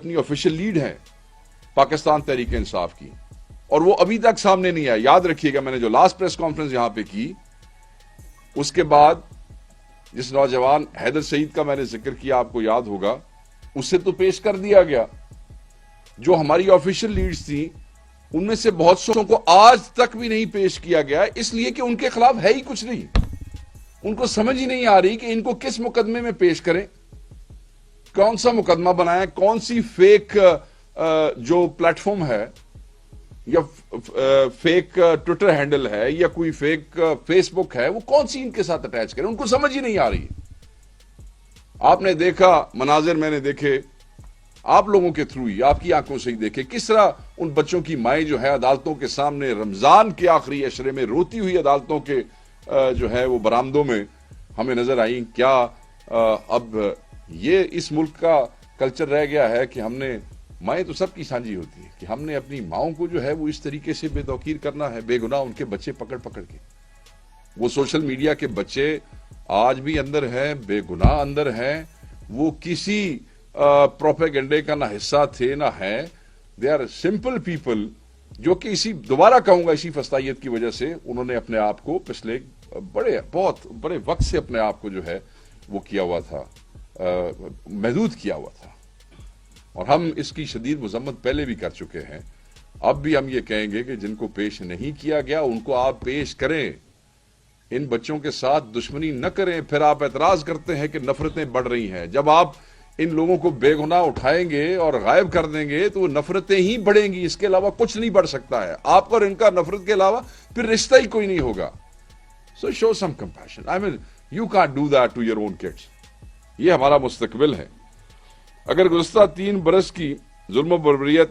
اپنی official lead ہیں پاکستان تحریک انصاف کی، اور وہ ابھی تک سامنے نہیں آیا. یاد رکھیے گا، میں نے جو لاسٹ پریس کانفرنس یہاں پہ کی، اس کے بعد جس نوجوان حیدر سعید کا میں نے ذکر کیا، آپ کو یاد ہوگا، اسے تو پیش کر دیا گیا. جو ہماری آفیشیل لیڈز تھیں ان میں سے بہت سو کو آج تک بھی نہیں پیش کیا گیا، اس لیے کہ ان کے خلاف ہے ہی کچھ نہیں. ان کو سمجھ ہی نہیں آ رہی کہ ان کو کس مقدمے میں پیش کریں، کون سا مقدمہ بنائیں، کون سی فیک جو پلیٹ فارم ہے یا فیک ٹویٹر ہینڈل ہے یا کوئی فیک فیس بک ہے، وہ کون سی ان کے ساتھ اٹیچ کریں. ان کو سمجھ ہی نہیں آ رہی. آپ نے دیکھا مناظر، میں نے دیکھے آپ لوگوں کے تھرو ہی، آپ کی آنکھوں سے ہی دیکھے کس طرح ان بچوں کی مائیں جو ہے عدالتوں کے سامنے رمضان کے آخری عشرے میں روتی ہوئی عدالتوں کے جو ہے وہ برآمدوں میں ہمیں نظر آئیں. کیا اب یہ اس ملک کا کلچر رہ گیا ہے کہ ہم نے، مائیں تو سب کی سانجھی ہوتی ہے، کہ ہم نے اپنی ماؤں کو جو ہے وہ اس طریقے سے بے توقیر کرنا ہے، بے گناہ ان کے بچے پکڑ پکڑ کے. وہ سوشل میڈیا کے بچے آج بھی اندر ہیں، بے گناہ اندر ہیں، وہ کسی پروپیگنڈے کا نہ حصہ تھے نہ ہیں. دے آر سمپل پیپل جو کہ دوبارہ کہوں گا اسی فسطائیت کی وجہ سے انہوں نے اپنے آپ کو پچھلے بہت بڑے وقت سے اپنے آپ کو جو ہے وہ کیا ہوا تھا، محدود کیا ہوا تھا. اور ہم اس کی شدید مذمت پہلے بھی کر چکے ہیں. اب بھی ہم یہ کہیں گے کہ جن کو پیش نہیں کیا گیا ان کو آپ پیش کریں، ان بچوں کے ساتھ دشمنی نہ کریں. پھر آپ اعتراض کرتے ہیں کہ نفرتیں بڑھ رہی ہیں. جب آپ ان لوگوں کو بے گناہ اٹھائیں گے اور غائب کر دیں گے تو وہ نفرتیں ہی بڑھیں گی، اس کے علاوہ کچھ نہیں بڑھ سکتا ہے. آپ اور ان کا نفرت کے علاوہ پھر رشتہ ہی کوئی نہیں ہوگا. So show some compassion. I mean you can't do that to your own kids. یہ ہمارا مستقبل ہے. اگر گزشتہ 3 برس کی ظلم و بربریت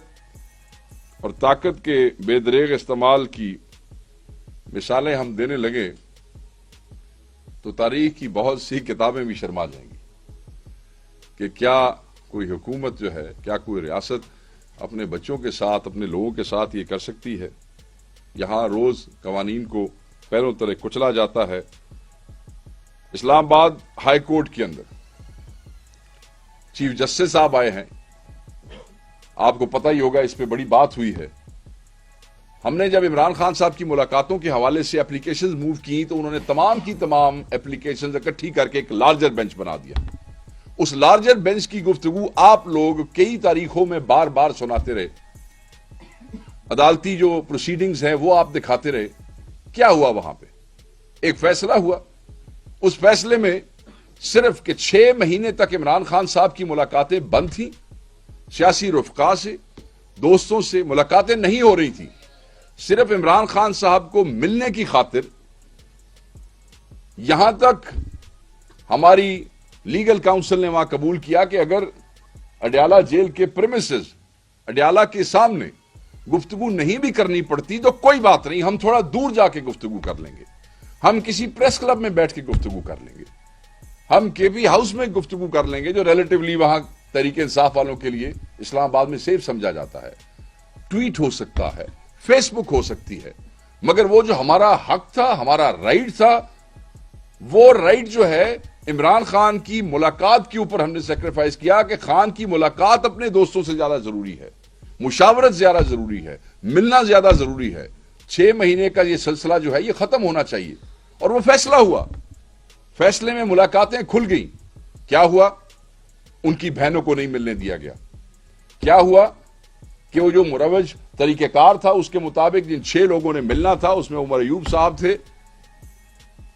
اور طاقت کے بے دریغ استعمال کی مثالیں ہم دینے لگے تو تاریخ کی بہت سی کتابیں بھی شرما جائیں گی کہ کیا کوئی حکومت جو ہے، کیا کوئی ریاست اپنے بچوں کے ساتھ، اپنے لوگوں کے ساتھ یہ کر سکتی ہے. یہاں روز قوانین کو پیروں تلے کچلا جاتا ہے. اسلام آباد ہائی کورٹ کے اندر چیف جسٹس صاحب آئے ہیں، آپ کو پتہ ہی ہوگا، اس پہ بڑی بات ہوئی ہے. ہم نے جب عمران خان صاحب کی ملاقاتوں کے حوالے سے اپلیکیشنز موو کی تو انہوں نے تمام کی تمام اپلیکیشنز اکٹھی کر کے ایک لارجر بینچ بنا دیا. اس لارجر بینچ کی گفتگو آپ لوگ کئی تاریخوں میں بار بار سناتے رہے، عدالتی جو پروسیڈنگز ہیں وہ آپ دکھاتے رہے. کیا ہوا وہاں پہ؟ ایک فیصلہ ہوا. اس فیصلے میں صرف کہ 6 مہینے تک عمران خان صاحب کی ملاقاتیں بند تھیں، سیاسی رفقا سے، دوستوں سے ملاقاتیں نہیں ہو رہی تھیں. صرف عمران خان صاحب کو ملنے کی خاطر یہاں تک ہماری لیگل کاؤنسل نے وہاں قبول کیا کہ اگر اڈیالہ جیل کے پریمیسز، اڈیالہ کے سامنے گفتگو نہیں بھی کرنی پڑتی تو کوئی بات نہیں، ہم تھوڑا دور جا کے گفتگو کر لیں گے، ہم کسی پریس کلب میں بیٹھ کے گفتگو کر لیں گے، ہم کے پی ہاؤس میں گفتگو کر لیں گے جو ریلیٹیولی وہاں تحریک انصاف والوں کے لیے اسلام آباد میں سیف سمجھا جاتا ہے. ٹویٹ ہو سکتا ہے، فیس بک ہو سکتی ہے، مگر وہ جو ہمارا حق تھا، ہمارا رائٹ تھا، وہ رائٹ جو ہے عمران خان کی ملاقات کے اوپر ہم نے سیکریفائز کیا کہ خان کی ملاقات اپنے دوستوں سے زیادہ ضروری ہے، مشاورت زیادہ ضروری ہے، ملنا زیادہ ضروری ہے. 6 مہینے کا یہ سلسلہ جو ہے یہ ختم ہونا چاہیے. اور وہ فیصلہ ہوا. فیصلے میں ملاقاتیں کھل گئیں. کیا ہوا؟ ان کی بہنوں کو نہیں ملنے دیا گیا. کیا ہوا کہ وہ جو مروج طریقہ کار تھا اس کے مطابق جن 6 لوگوں نے ملنا تھا، اس میں عمر ایوب صاحب تھے،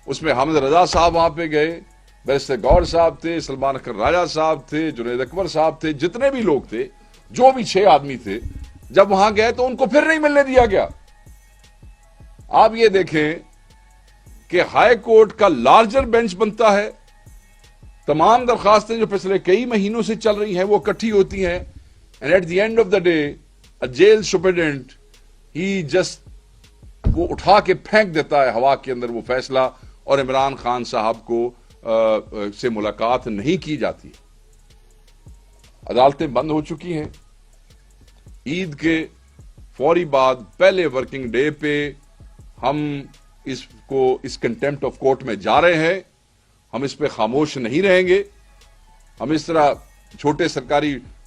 اس میں حامد رضا صاحب وہاں پہ گئے، بیرسٹر گور صاحب تھے، سلمان اختر راجہ صاحب تھے، جنید اکبر صاحب تھے، جتنے بھی لوگ تھے، جو بھی 6 آدمی تھے، جب وہاں گئے تو ان کو پھر نہیں ملنے دیا گیا. آپ یہ دیکھیں کہ ہائی کورٹ کا لارجر بینچ بنتا ہے، تمام درخواستیں جو پچھلے کئی مہینوں سے چل رہی ہیں وہ اکٹھی ہوتی ہیں، and at the end of the day jail superintendent ہی جسٹ وہ اٹھا کے پھینک دیتا ہے ہوا کے اندر وہ فیصلہ، اور عمران خان صاحب کو سے ملاقات نہیں کی جاتی. عدالتیں بند ہو چکی ہیں. عید کے فوری بعد پہلے ورکنگ ڈے پہ ہم اس کنٹیمپٹ آف کورٹ میں جا رہے ہیں. ہم اس پہ خاموش نہیں رہیں گے. ہم اس طرح چھوٹے سرکاری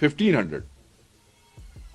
1500।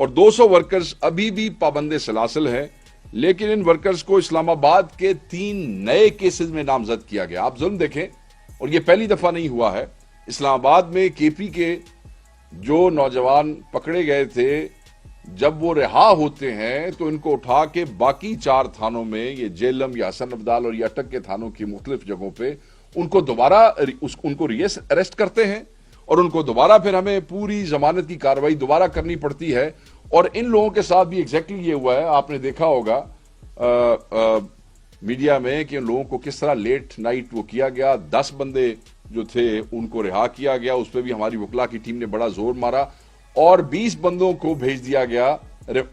اور 200 ورکرز ابھی بھی پابند سلاسل ہیں، لیکن ان ورکرز کو اسلام آباد کے 3 نئے کیسز میں نامزد کیا گیا۔ آپ ظلم دیکھیں، اور یہ پہلی دفعہ نہیں ہوا ہے۔ اسلام آباد میں کے پی کے جو نوجوان پکڑے گئے تھے، جب وہ رہا ہوتے ہیں تو ان کو اٹھا کے باقی 4 تھانوں میں، یہ جیلم یا حسن ابدال اور یہ اٹک کے تھانوں کی مختلف جگہوں پہ ان کو دوبارہ اریسٹ کرتے ہیں، اور ان کو دوبارہ پھر ہمیں پوری ضمانت کی کارروائی دوبارہ کرنی پڑتی ہے۔ اور ان لوگوں کے ساتھ بھی ایگزیکٹلی یہ ہوا ہے۔ آپ نے دیکھا ہوگا میڈیا میں کہ ان لوگوں کو کس طرح لیٹ نائٹ وہ کیا گیا۔ 10 بندے جو تھے ان کو رہا کیا گیا، اس پہ بھی ہماری وکلا کی ٹیم نے بڑا زور مارا، اور 20 بندوں کو بھیج دیا گیا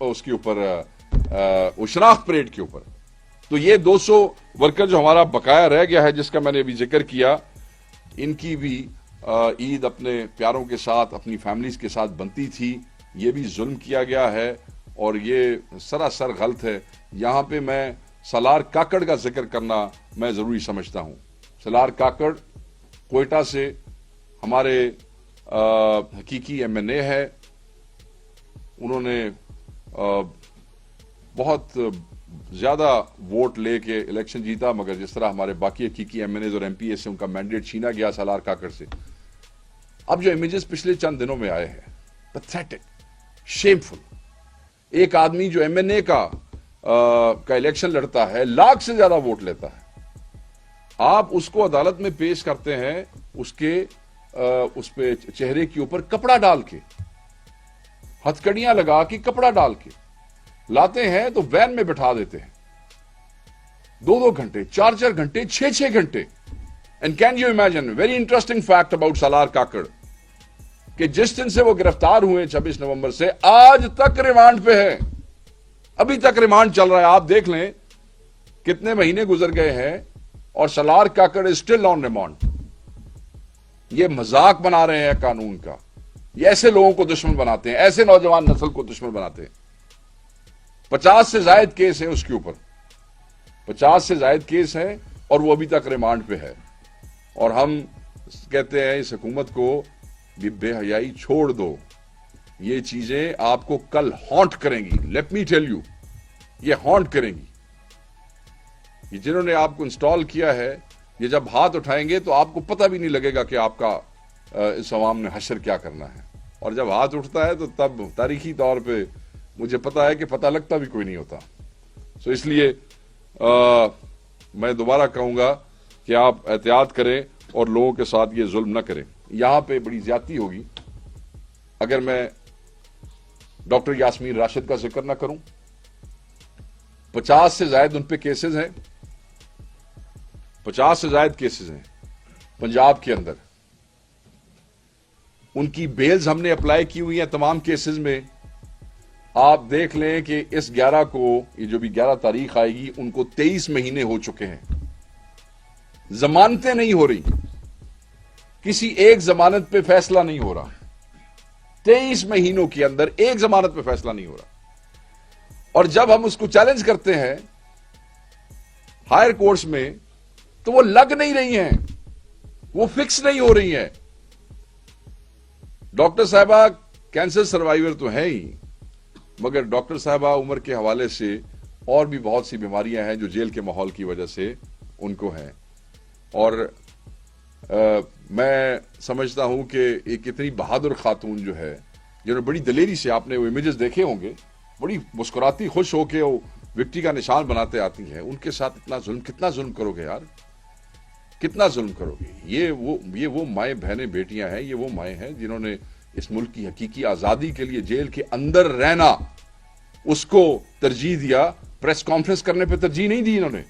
اس کے اوپر شناخت پریڈ کے اوپر۔ تو یہ 200 ورکر جو ہمارا بقایا رہ گیا ہے، جس کا میں نے ابھی ذکر کیا، ان کی بھی عید اپنے پیاروں کے ساتھ، اپنی فیملیز کے ساتھ بنتی تھی۔ یہ بھی ظلم کیا گیا ہے اور یہ سراسر غلط ہے۔ یہاں پہ میں سالار کاکڑ کا ذکر کرنا میں ضروری سمجھتا ہوں۔ سالار کاکڑ کوئٹہ سے ہمارے حقیقی ایم این اے ہے۔ انہوں نے بہت زیادہ ووٹ لے کے الیکشن جیتا، مگر جس طرح ہمارے باقی حقیقی ایم این ایز اور ایم پی اے سے ان کا مینڈیٹ چھینا گیا سالار کاکڑ سے۔ اب جو امیجز پچھلے چند دنوں میں آئے ہیں، پیتھیٹک، شیمفل۔ ایک آدمی جو ایم این اے کا الیکشن لڑتا ہے، لاکھ سے زیادہ ووٹ لیتا ہے، آپ اس کو عدالت میں پیش کرتے ہیں اس پہ چہرے کے اوپر کپڑا ڈال کے، ہتھکڑیاں لگا کے کپڑا ڈال کے لاتے ہیں، تو وین میں بٹھا دیتے ہیں 2 گھنٹے، 4 گھنٹے، 6 گھنٹے۔ And can you imagine very interesting fact about Salar Kakar کہ جس دن سے وہ گرفتار ہوئے 26 نومبر سے آج تک ریمانڈ پہ ہے، ابھی تک ریمانڈ چل رہا ہے۔ آپ دیکھ لیں کتنے مہینے گزر گئے ہیں اور Salar Kakar is still on remand. یہ مذاق بنا رہے ہیں قانون کا، یہ ایسے لوگوں کو دشمن بناتے ہیں، ایسے نوجوان نسل کو دشمن بناتے ہیں۔ 50 سے زائد کیس ہے اس کے اوپر، 50 سے زائد کیس ہے، اور وہ ابھی تک ریمانڈ پہ ہے۔ اور ہم کہتے ہیں اس حکومت کو بے حیائی چھوڑ دو، یہ چیزیں آپ کو کل ہانٹ کریں گی۔ لیٹ می ٹیل یو، یہ ہانٹ کریں گی۔ یہ جنہوں نے آپ کو انسٹال کیا ہے، یہ جب ہاتھ اٹھائیں گے تو آپ کو پتہ بھی نہیں لگے گا کہ آپ کا اس عوام نے حشر کیا کرنا ہے، اور جب ہاتھ اٹھتا ہے تو تب تاریخی طور پہ مجھے پتا ہے کہ پتہ لگتا بھی کوئی نہیں ہوتا۔ سو اس لیے میں دوبارہ کہوں گا کہ آپ احتیاط کریں اور لوگوں کے ساتھ یہ ظلم نہ کریں۔ یہاں پہ بڑی زیادتی ہوگی اگر میں ڈاکٹر یاسمین راشد کا ذکر نہ کروں۔ 50 سے زائد ان پہ کیسز ہیں، 50 سے زائد کیسز ہیں پنجاب کے اندر۔ ان کی بیلز ہم نے اپلائی کی ہوئی ہیں تمام کیسز میں۔ آپ دیکھ لیں کہ اس 11 کو، یہ جو بھی 11 تاریخ آئے گی، ان کو 23 مہینے ہو چکے ہیں، ضمانتیں نہیں ہو رہی، کسی ایک ضمانت پہ فیصلہ نہیں ہو رہا، 23 مہینوں کے اندر ایک ضمانت پہ فیصلہ نہیں ہو رہا۔ اور جب ہم اس کو چیلنج کرتے ہیں ہائر کورٹس میں تو وہ لگ نہیں رہی ہیں، وہ فکس نہیں ہو رہی ہیں۔ ڈاکٹر صاحبہ کینسر سروائیور تو ہیں ہی، مگر ڈاکٹر صاحبہ عمر کے حوالے سے اور بھی بہت سی بیماریاں ہیں جو جیل کے ماحول کی وجہ سے ان کو ہیں۔ اور میں سمجھتا ہوں کہ ایک اتنی بہادر خاتون جو ہے، جنہوں نے بڑی دلیری سے، آپ نے وہ امیجز دیکھے ہوں گے، بڑی مسکراتی خوش ہو کے وہ وکٹری کا نشان بناتے آتی ہیں، ان کے ساتھ اتنا ظلم، کتنا ظلم کرو گے یار، کتنا ظلم کرو گے؟ یہ وہ مائیں بہنیں بیٹیاں ہیں، یہ وہ مائیں ہیں جنہوں نے اس ملک کی حقیقی آزادی کے لیے جیل کے اندر رہنا اس کو ترجیح دیا، پریس کانفرنس کرنے پہ ترجیح نہیں دی انہوں نے۔